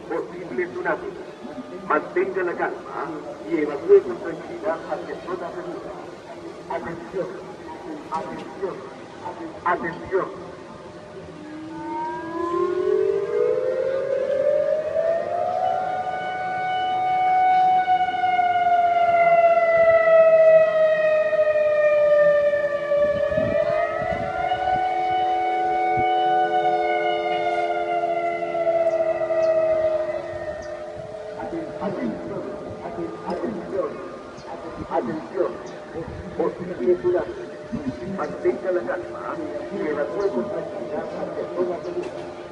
Posible tsunami. Mantenga la calma y evacúe con tranquilidad hacia zona segura. Atención, atención, atención. Atención, atención, posible tsunami. Mantenga la calma y evacúe con tranquilidad hacia zona segura.